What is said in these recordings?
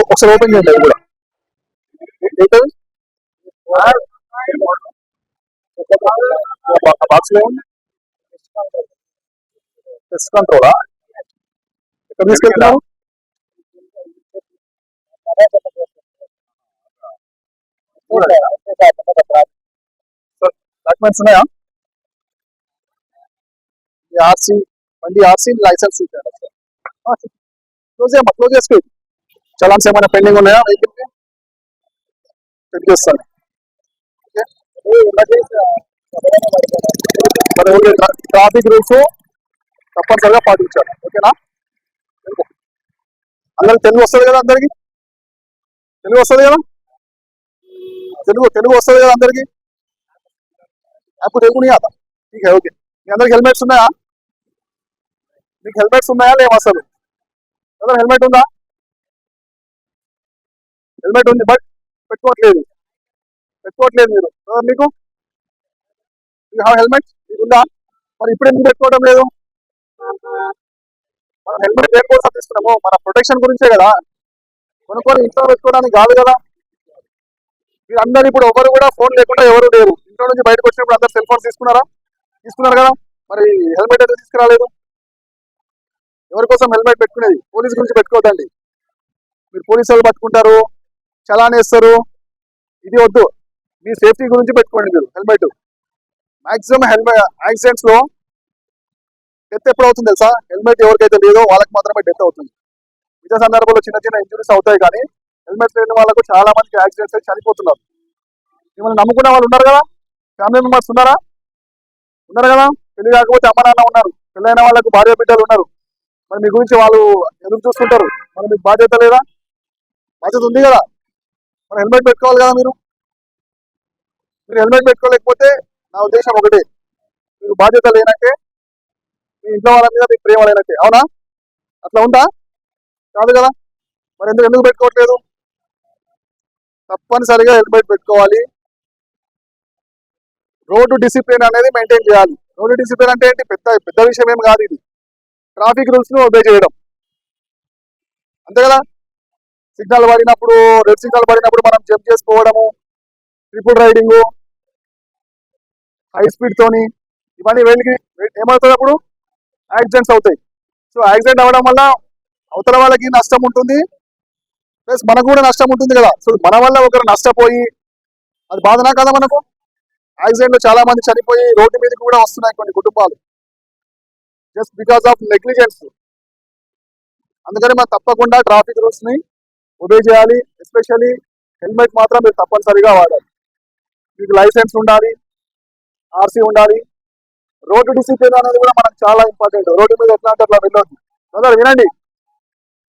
ఒకసారి ఓపెన్ చేయండి అది కూడా. ఏంటది బాక్స్ లో టెస్ట్ కంట్రోలా? ఎక్కడ తీసుకెళ్తున్నారు? డాక్యుమెంట్స్ ఉన్నాయా? ఈ ఆర్సీ, బండి ఆర్సీ, లైసెన్స్ క్లోజ్ చేయమ్మా, క్లోజ్ చేసుకో. చలాన్స్ ఏమైనా పెండింగ్ ఉన్నాయా వెహికల్ కి? చెక్ చేస్తాను. ట్రాఫిక్ రూల్స్ తప్పనిసరిగా పాటించాలి, ఓకేనా? అందరికి తెలుగు వస్తుంది కదా? అందరికి తెలుగు వస్తుంది కదా? తెలుగు వస్తుంది కదా అందరికి? आपको देखो नहीं आता, ठीक है ओके. మీ అందరికి హెల్మెట్స్ ఉన్నాయా? మీకు హెల్మెట్స్ ఉన్నాయా లేవు అసలు? అందరూ హెల్మెట్ ఉందా? హెల్మెట్ ఉంది బట్ పెట్టుకోవట్లేదు మీరు. మీకు యూ హ్యావ్ హెల్మెట్ ఉందా? మరి ఇప్పుడు ఎందుకు పెట్టుకోవడం లేదు? మనం హెల్మెట్ దేని కోసం తీసుకున్నాము? మన ప్రొటెక్షన్ గురించే కదా. కొనుక్కొని ఇంట్లో పెట్టుకోవడానికి కాదు కదా. మీరు అందరు ఇప్పుడు ఎవరు కూడా ఫోన్ లేకుండా ఎవరు లేరు. ఇంట్లో నుంచి బయటకు వచ్చినప్పుడు అందరు సెల్ ఫోన్స్ తీసుకున్నారు కదా. మరి హెల్మెట్ ఎందుకు తీసుకురాలేదు? ఎవరి కోసం హెల్మెట్ పెట్టుకునేది? పోలీస్ గురించి పెట్టుకోవద్దండి. మీరు పోలీసు వాళ్ళు పట్టుకుంటారు, చలాన్ వేస్తారు, ఇది వద్దు. మీ సేఫ్టీ గురించి పెట్టుకోండి మీరు హెల్మెట్. మాక్సిమం యాక్సిడెంట్స్ లో డెత్ ఎప్పుడు అవుతుంది తెలుసా? హెల్మెట్ ఎవరికైతే లేదో వాళ్ళకి మాత్రమే డెత్ అవుతుంది. మిగతా సందర్భంలో చిన్న చిన్న ఇంజురీస్ అవుతాయి, కానీ హెల్మెట్ లేని వాళ్ళకు చాలా మందికి యాక్సిడెంట్స్ అయి చనిపోతున్నారు. మిమ్మల్ని నమ్ముకున్న వాళ్ళు ఉన్నారు కదా, ఫ్యామిలీ మెంబర్స్ ఉన్నారు కదా. పెళ్లి కాకపోతే అమ్మ నాన్న ఉన్నారు, పెళ్ళైన వాళ్ళకు భార్య బిడ్డలు ఉన్నారు. మరి మీ గురించి వాళ్ళు ఎదురు చూస్తుంటారు. మరి మీకు బాధ్యత లేదా? బాధ్యత ఉంది కదా. మరి హెల్మెట్ పెట్టుకోవాలి కదా. మీరు హెల్మెట్ పెట్టుకోలేకపోతే నా ఉద్దేశం ఒకటే, మీకు బాధ్యత లేనట్టే, మీ ఇంట్లో వాళ్ళ మీద మీకు ప్రేమ లేనట్టే. అవునా? అట్లా ఉందా? కాదు కదా. మరి ఎందుకు పెట్టుకోవట్లేదు? తప్పనిసరిగా హెల్మెట్ పెట్టుకోవాలి. రోడ్డు డిసిప్లిన్ అనేది మెయింటైన్ చేయాలి. రోడ్డు డిసిప్లిన్ అంటే ఏంటి? పెద్ద విషయం ఏం కాదు. ఇది ట్రాఫిక్ రూల్స్ ను ఒబే చేయడం, అంతే కదా. సిగ్నల్ పడినప్పుడు, రెడ్ సిగ్నల్ పడినప్పుడు మనం జంప్ చేసుకోవడము, ట్రిపుల్ రైడింగ్, హై స్పీడ్ తోని, ఇవన్నీ ఏమవుతుంది? అప్పుడు యాక్సిడెంట్స్ అవుతాయి. సో యాక్సిడెంట్ అవ్వడం వల్ల అవతల వాళ్ళకి నష్టం ఉంటుంది, ప్లస్ మనకు కూడా నష్టం ఉంటుంది కదా. సో మన వల్ల ఒకరు నష్టపోయి అది బాధనా కదా మనకు? యాక్సిడెంట్ లో చాలా మంది చనిపోయి రోడ్డు మీదకి కూడా వస్తున్నాయి కొన్ని కుటుంబాలు, జస్ట్ బికాస్ ఆఫ్ నెగ్లిజెన్స్. అందుకని మనం తప్పకుండా ట్రాఫిక్ రూల్స్ ని ఒబే చేయాలి. ఎస్పెషల్లీ హెల్మెట్ మాత్రం మీరు తప్పనిసరిగా వాడాలి. మీకు లైసెన్స్ ఉండాలి, ఆర్సీ ఉండాలి. రోడ్డు డిసిప్లిన్ అనేది కూడా మనకు చాలా ఇంపార్టెంట్. రోడ్డు మీద ఎట్లా అంటే అట్లా వెళ్ళొద్దు. అందరూ వినండి,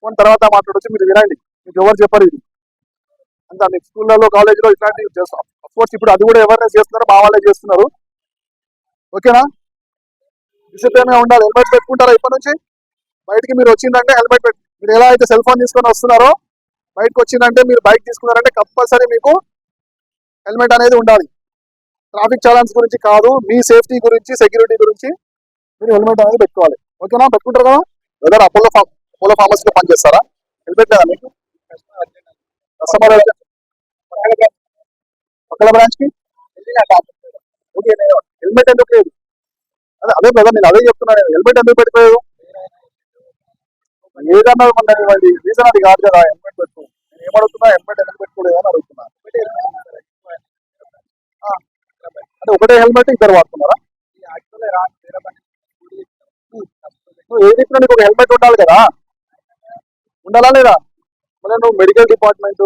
ఫోన్ తర్వాత మాట్లాడొచ్చు, మీరు వినండి. మీకు ఎవరు చెప్పరు ఇది అంతా. మీకు స్కూళ్ళలో, కాలేజీలో ఇట్లాంటివి చేస్తాం. అఫ్కోర్స్ ఇప్పుడు అది కూడా అవేర్నెస్ చేస్తున్నారు, మా వాళ్ళే చేస్తున్నారు, ఓకేనా. డిసిప్లిన్ గా ఉండాలి. హెల్మెట్ పెట్టుకుంటారా? ఇప్పటి నుంచి బయటికి మీరు వచ్చిందంటే హెల్మెట్ పెట్టు. మీరు ఎలా అయితే సెల్ ఫోన్ తీసుకొని వస్తున్నారో, బయటకు వచ్చిందంటే, మీరు బైక్ తీసుకున్నారంటే కంపల్సరీ మీకు హెల్మెట్ అనేది ఉండాలి. ట్రాఫిక్ చలాన్స్ గురించి కాదు, మీ సేఫ్టీ గురించి, సెక్యూరిటీ గురించి మీరు హెల్మెట్ అనేది పెట్టుకోవాలి, ఓకేనా. పెట్టుకుంటారు కదా. వెదర్ అపోలో ఫార్మసీ లో పనిచేస్తారా? హెల్మెట్ లేదా మీకు? కస్టమర్ పక్కన బ్రాంచ్ కి ఓకే. హెల్మెట్ ఎందుకు లేదు? అదే బ్రదర్, నేను అదే చెప్తున్నాను. హెల్మెట్ ఎందుకు పెట్టుకోలేదు? ఏదన్నా మళ్ళీ రీజన్ అది కాదు కదా. హెల్మెట్ పెట్టుకో, నేను ఏమడుగుతున్నా, హెల్మెట్ ఎందుకు పెట్టుకోలేదు అని అడుగుతున్నా. అంటే ఒకటే హెల్మెట్ ఇద్దరు వాడుతున్నారా? ఏది ఇప్పుడు నీకు ఒక హెల్మెట్ ఉండాలి కదా, ఉండాలా లేదా? మళ్ళీ నువ్వు మెడికల్ డిపార్ట్మెంట్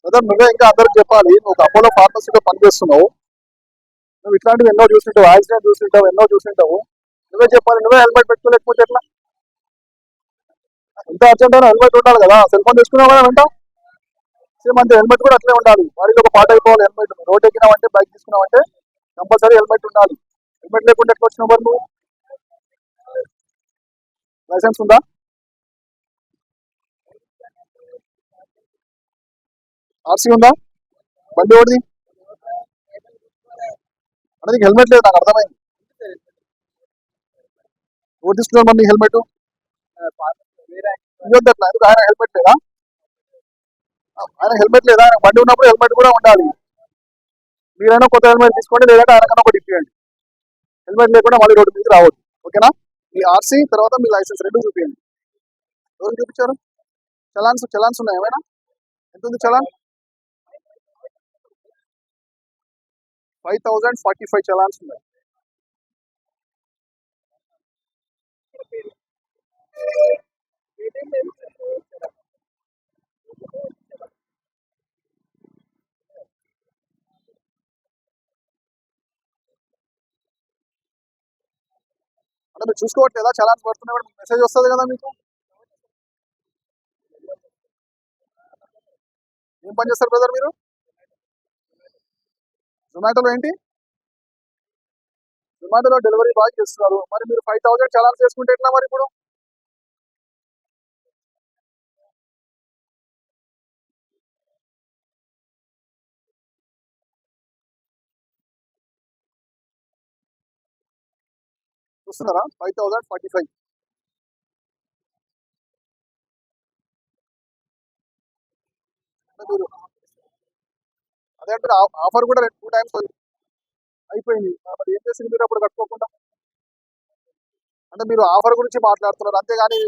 బ్రదర్, నువ్వే ఇంకా అందరికి చెప్పాలి. నువ్వు ఒక అపోలో ఫార్మసీలో పనిచేస్తున్నావు, నువ్వు ఇట్లాంటివి ఎన్నో చూసింటావు, యాక్సిడెంట్ చూసింటావు, ఎన్నో చూసింటావు. నువ్వే చెప్పాలి. నువ్వే హెల్మెట్ పెట్టుకోలేకపోతే ఎట్లా? ఎంత అర్జెంట్ అయినా హెల్మెట్ ఉండాలి కదా. సెల్ ఫోన్ తీసుకున్నావు కదా వెంట, సేమ్ అంతే హెల్మెట్ కూడా అట్లే ఉండాలి. వాడికి ఒక పార్ట్ అయిపోవాలి హెల్మెట్. రోడ్ ఎక్కినావంటే, బైక్ తీసుకున్నావంటే కంపల్సరీ హెల్మెట్ ఉండాలి. హెల్మెట్ లేకుండా ఎట్లా వచ్చినావు మరి నువ్వు? లైసెన్స్ ఉందా? ఆర్సీ ఉందా? బండి ఓడిది అంటే నీకు హెల్మెట్ లేదు, నాకు అర్థమైంది. ఓడి తీసుకున్నావు మరి నీ హెల్మెట్ ఇవ్వద్దు అట్లా. ఎందుకు ఆయన హెల్మెట్ లేదా? ఆయన హెల్మెట్ లేదా, ఆయన బండి ఉన్నప్పుడు హెల్మెట్ కూడా ఉండాలి. మీరైనా కొత్త హెల్మెట్ తీసుకోండి, లేదంటే ఆయనకన్నా ఒకటి ఇప్పియండి. హెల్మెట్ లేకుండా మళ్ళీ రోడ్డు మీదకి రావద్దు. ఓకేనా? మీ ఆర్సీ తర్వాత మీ లైసెన్స్ రెండు చూపించండి. ఎవరు చూపించారు? చలాన్స్ ఉన్నాయి ఏమైనా? ఎంత ఉంది చలాన్? 5045 చలాన్స్ ఉన్నాయి. అంటే మీరు చూసుకోవట్లేదా? చలాన్స్ పడుతున్నాయి, మెసేజ్ వస్తుంది కదా మీకు. ఏం పని చేస్తారు బ్రదర్ మీరు? జొమాటోలో ఏంటి? జొమాటోలో డెలివరీ బాయ్ చేస్తున్నారు. మరి మీరు 5000 చలాన్స్ చేసుకుంటే ఎట్లా మరి ఇప్పుడు? చూస్తున్నారా? 5045. మీరు అదే అంటే ఆఫర్ కూడా 2 టైమ్స్ అయిపోయింది. మరి ఏం చేసింది మీరు అప్పుడు కట్టుకోకుండా? అంటే మీరు ఆఫర్ గురించి మాట్లాడుతున్నారు, అంతేగాని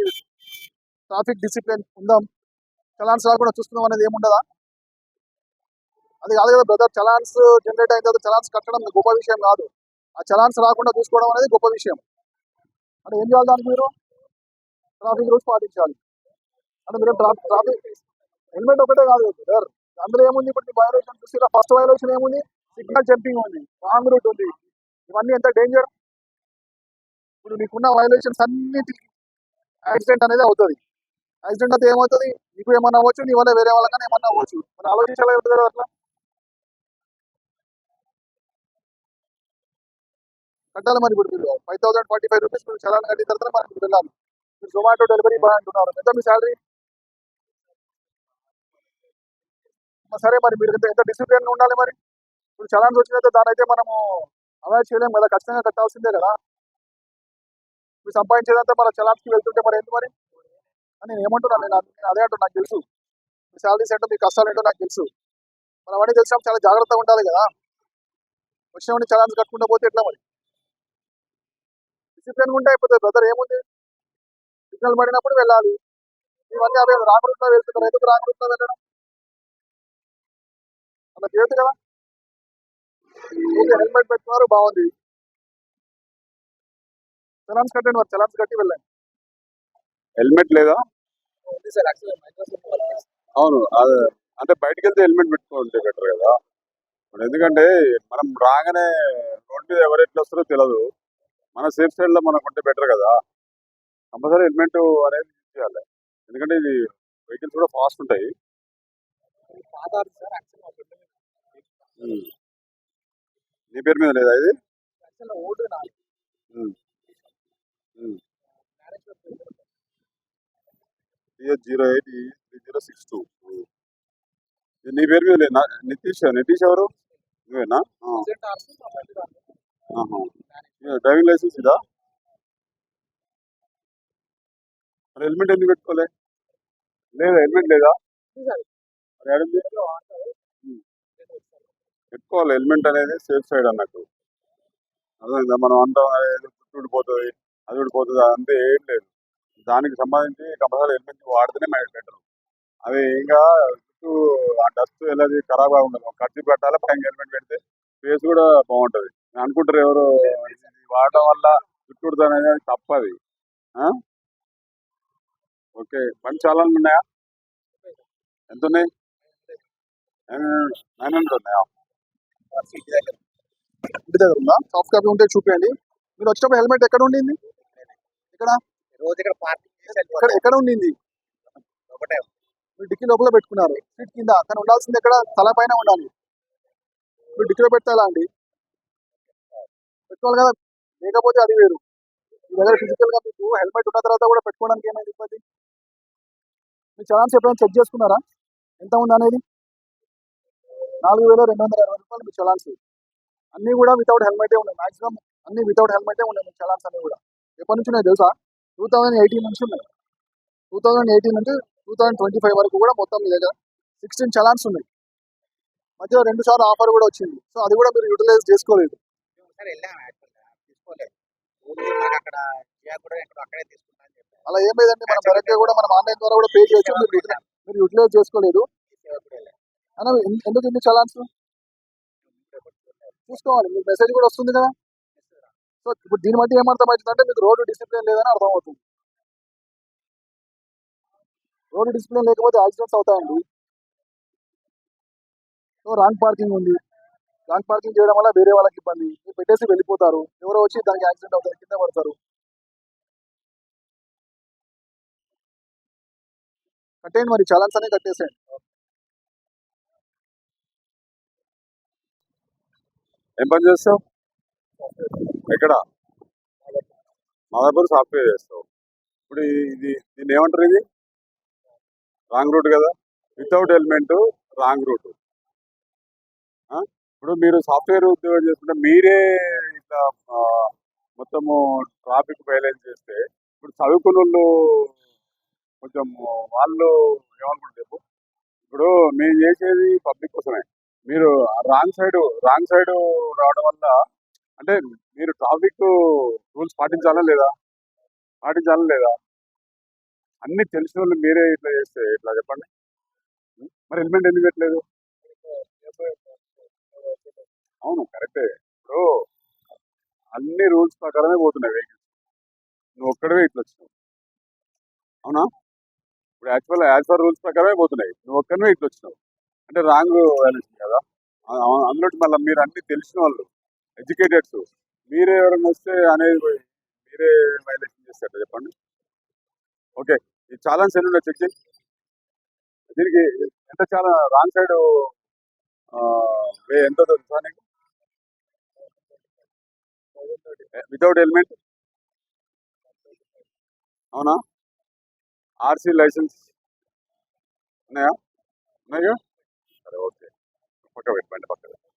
ట్రాఫిక్ డిసిప్లిన్ ఉందాం, చలాన్స్ రాకుండా చూస్తున్నాం అనేది ఏముండదా? అది కాదు కదా బ్రదర్. చలాన్స్ జనరేట్ అయిన తర్వాత చలాన్స్ కట్టడం గొప్ప విషయం కాదు. ఆ చలాన్స్ రాకుండా చూసుకోవడం అనేది గొప్ప విషయం. అంటే ఏం చేయాలి దానికి? మీరు ట్రాఫిక్ రూల్స్ పాటించాలి. అంటే మీరు ట్రాఫిక్ హెల్మెట్ ఒకటే కాదు బ్రదర్, అందులో ఏముంది? ఇప్పుడు వైలేషన్ చూసిరా, ఫస్ట్ వైలేషన్ ఏముంది? సిగ్నల్ జంపింగ్ ఉంది, రాంగ్ రూట్ ఉంది. ఇవన్నీ ఎంత డేంజర్. ఇప్పుడు మీకున్న వైలేషన్స్ అన్నిటికీ యాక్సిడెంట్ అనేది అవుతుంది. యాక్సిడెంట్ అయితే ఏమవుతుంది? నీకు ఏమన్నా అవ్వచ్చు, నీ వల్ల వేరే వాళ్ళకన్నా ఏమన్నా అవ్వచ్చు. మరి ఆలోచించాలి కదా అట్లా. కట్టాలి మరి. ఇప్పుడు మీరు 5045 రూపీస్ మీరు చలాన్ కట్టిన తర్వాత మరి మీరు వెళ్ళాలి. మీరు జొమాటో డెలివరీ బాయ్ అంటున్నారు, ఎంత మీ శాలరీ? సరే మరి మీరు ఎంత డిసిప్లిన్ ఉండాలి మరి. ఇప్పుడు చలాన్స్ వచ్చినైతే దాని అయితే మనము అవాయిడ్ చేయలేము కదా, ఖచ్చితంగా కట్టాల్సిందే కదా. మీరు సంపాదించేదంతా మన చలాన్స్కి వెళ్తుంటే మరి ఎందుకు మరి? అని నేను ఏమంటున్నాను, నేను అదే అంటున్నా. నాకు తెలుసు మీ శాలరీస్ ఏంటో, మీ కష్టాలు ఏంటో నాకు తెలుసు. మనం అవన్నీ తెలిసినప్పుడు చాలా జాగ్రత్తగా ఉండాలి కదా. వచ్చినప్పుడు చలాన్స్ కట్టుకుంటూ పోతే ఎట్లా మరి? డిసిప్లిన్ ఉంటే అయిపోతుంది బ్రదర్. ఏముంది? సిగ్నల్ పడినప్పుడు వెళ్ళాలి. ఇవన్నీ అవే రాంగ్ రూట్లో వెళ్తున్నారు, ఎందుకు రాంగ్ రూట్లో వెళ్ళడం? అలా చేయొద్దు కదా. హెల్మెట్ పెట్టుకున్నారు, బాగుంది. చలాన్స్ కట్టండి మరి, చలాన్స్ కట్టి వెళ్ళండి. హెల్మెట్ లేదా? అవును, అదే. అంటే బయటికి వెళ్తే హెల్మెట్ పెట్టుకుంటే బెటర్ కదా. ఎందుకంటే మనం రాగానే రోడ్ మీద ఎవరు ఎట్లా వస్తారో తెలియదు. మన సేఫ్ సైడ్ లో మనకు ఉంటే బెటర్ కదా. కంపల్సరీ హెల్మెట్ అనేది యూజ్ చేయాలి. ఎందుకంటే ఇది వెహికల్స్ కూడా ఫాస్ట్ ఉంటాయి. ఉమ్. నీ పేరు మీద లేదా ఇది? TH083062. నీ పేరు మీద లేదా? నితీష్ ఎవరు? నువ్వేనా? డ్రైవింగ్ లైసెన్స్ ఇదా? మరి హెల్మెట్ ఎందుకు పెట్టుకోలే? లేదా హెల్మెట్ లేదా? మరి ఏడుంది? పెట్టుకోవాలి. హెల్మెట్ అనేది సేఫ్ సైడ్ అన్నట్టు. అర్థమైందా? మనం అంటాం జుట్టు ఊడిపోతుంది, అది ఊడిపోతుంది, అదంతా ఏం లేదు. దానికి సంబంధించి కంపల్సరీ హెల్మెట్ వాడితేనే బెటర్. అవి ఇంకా జుట్టు ఆ డస్ట్ వెళ్ళది ఖరాబ్ గా ఉండదు. ఖర్చు పెట్టాలి, పైన హెల్మెట్ పెడితే ఫేస్ కూడా బాగుంటది. అనుకుంటారు ఎవరు, ఇది వాడడం వల్ల జుట్టు ఊడుతుంది అనేది తప్పది. ఓకే, బండి చాలా ఉన్నాయా? ఎంత ఉన్నాయి? 900 ఉన్నాయా? ఇంటి దగ్గర ఉందా? సాఫ్ట్ కాపీ ఉంటే చూపించండి. మీరు వచ్చినప్పుడు హెల్మెట్ ఎక్కడ ఉండింది? ఇక్కడ ఎక్కడ ఉండింది? మీరు డిక్కీ లోపల పెట్టుకున్నారు, సీట్ కింద. కానీ ఉండాల్సింది ఎక్కడ? తల పైన ఉండాలి. మీరు డిక్కీలో పెడితే ఎలా అండి? పెట్టుకోవాలి కదా, లేకపోతే అది వేరు. మీ దగ్గర ఫిజికల్ గా మీకు హెల్మెట్ ఉన్న తర్వాత కూడా పెట్టుకోవడానికి ఏమైంది ఇబ్బంది? మీ చలాన్స్ ఎప్పుడైనా చెక్ చేసుకున్నారా ఎంత ఉంది అనేది? 4260 రూపాయలు మీ చలాన్స్. అన్ని కూడా వితౌట్ హెల్మెటే ఉన్నాయి. మాక్సిమం అన్ని వితౌట్ హెల్మెటే ఉన్నాయి మీ చలాన్స్ అన్ని కూడా. ఎప్పటి నుంచి ఉన్నాయి తెలుసా? 2018 నుంచి ఉన్నాయి. 2018 నుంచి 2025 వరకు కూడా మొత్తం మీ దగ్గర 16 చలాన్స్ ఉన్నాయి. మధ్యలో 2 సార్లు ఆఫర్ కూడా వచ్చింది. సో అది కూడా మీరు యూటిలైజ్ చేసుకోలేదు. ఒకసారి వెళ్ళాము యాక్చువల్గా తీసుకోలేదు. ఓన్లీ మాకు అక్కడ కూడా ఎక్కడో అక్కడే తీసుకుంటా అని చెప్పారు. అలా ఏం లేదండి, మనం డైరెక్ట్ గా కూడా మనం ఆన్లైన్ ద్వారా కూడా పే చేయొచ్చు. మీరు యూటిలైజ్ చేసుకోలేదు. అన్న ఎందుకు ఇన్ని చలాన్స్ చూసుకోవాలి, మీకు మెసేజ్ కూడా వస్తుంది కదా. సో ఇప్పుడు దీన్ని బట్టి ఏమర్థం అవుతుందంటే మీకు రోడ్డు డిసిప్లిన్ లేదని అర్థం అవుతుంది. రోడ్డు డిసిప్లిన్ లేకపోతే యాక్సిడెంట్స్ అవుతాయండి. సో రాంగ్ పార్కింగ్ ఉంది. రాంగ్ పార్కింగ్ చేయడం వల్ల వేరే వాళ్ళకి ఇబ్బంది. మీరు పెట్టేసి వెళ్ళిపోతారు, ఎవరో వచ్చి దానికి యాక్సిడెంట్ అవుతారు, కింద పడతారు. కట్టేయండి మరి, చలాన్స్ అనే కట్టేసేయండి. ఏం పని చేస్తావు? ఎక్కడ? మాదాపూర్ సాఫ్ట్వేర్ చేస్తావు. ఇప్పుడు దీన్ని ఏమంటారు? ఇది రాంగ్ రూట్ కదా, వితౌట్ హెల్మెట్ రాంగ్ రూట్. ఇప్పుడు మీరు సాఫ్ట్వేర్ ఉద్యోగం చేసుకుంటే మీరే ఇట్లా మొత్తము ట్రాఫిక్ వైలేట్ చేస్తే ఇప్పుడు చదువుకున్న వాళ్ళు కొంచెం వాళ్ళు ఏమనుకుంటారు? ఇప్పుడు మీరు చేసేది పబ్లిక్ కోసమే. మీరు రాంగ్ సైడ్ రావడం వల్ల అంటే మీరు ట్రాఫిక్ రూల్స్ పాటించాలా లేదా? అన్ని తెలిసిన వాళ్ళు మీరే ఇట్లా చేస్తే ఎట్లా చెప్పండి? మరి హెల్మెట్ ఎందుకు పెట్టలేదు? అవును, కరెక్టే. ఇప్పుడు అన్ని రూల్స్ ప్రకారమే పోతున్నాయి వెహికల్స్. నువ్వు ఒక్కడవే ఇట్లా వచ్చినావు, అవునా? ఇప్పుడు యాజ్ పర్ రూల్స్ ప్రకారమే పోతున్నాయి, నువ్వు ఒక్కడవే ఇట్లా వచ్చినావు అంటే రాంగ్ వ్యాలిడేషన్ కదా. అందులో మళ్ళీ మీరు అన్ని తెలిసిన వాళ్ళు, ఎడ్యుకేటెడ్స్, మీరే ఎవరైనా వస్తే అనేది పోయి మీరే వైలేషన్ చేస్తారు చెప్పండి. ఓకే, ఈ ఛాలెంజ్ ఎన్ని చెక్ చేయి. దీనికి ఎంత చాలా రాంగ్ సైడ్ ఎంత తెలుసా నీకు? వితౌట్ హెల్మెట్, అవునా? ఆర్సీ లైసెన్స్ ఉన్నాయా? ఉన్నాయా? సరే, ఓకే. పక్క పెట్టండి, పక్క పెట్టండి.